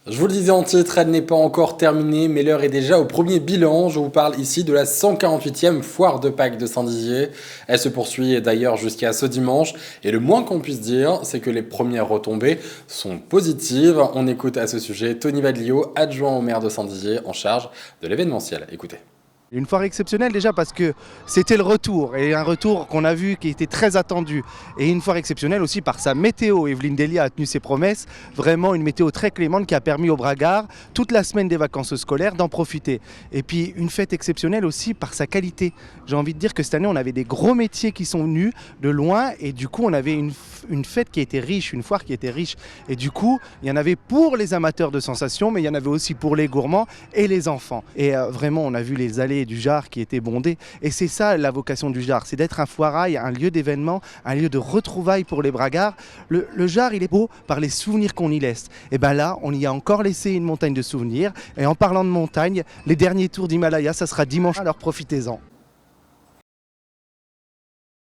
Je vous le disais en titre, elle n'est pas encore terminée, mais l'heure est déjà au premier bilan. Je vous parle ici de la 148e foire de Pâques de Saint-Dizier. Elle se poursuit d'ailleurs jusqu'à ce dimanche. Et le moins qu'on puisse dire, c'est que les premières retombées sont positives. On écoute à ce sujet Tony Vadlio, adjoint au maire de Saint-Dizier, en charge de l'événementiel. Écoutez. Une foire exceptionnelle déjà parce que c'était le retour et un retour qu'on a vu qui était très attendu et une foire exceptionnelle aussi par sa météo. Evelyne Delia a tenu ses promesses, vraiment une météo très clémente qui a permis aux Bragards toute la semaine des vacances scolaires d'en profiter. Et puis une fête exceptionnelle aussi par sa qualité. J'ai envie de dire que cette année on avait des gros métiers qui sont venus de loin et du coup on avait une fête qui était riche, une foire qui était riche et du coup il y en avait pour les amateurs de sensations mais il y en avait aussi pour les gourmands et les enfants. Et vraiment on a vu les allées du Jard qui était bondé et c'est ça la vocation du Jard, c'est d'être un foirail, un lieu d'événement, un lieu de retrouvailles pour les Bragards. Le Jard il est beau par les souvenirs qu'on y laisse. Et bien là on y a encore laissé une montagne de souvenirs et en parlant de montagne, les derniers tours d'Himalaya ça sera dimanche, alors profitez-en.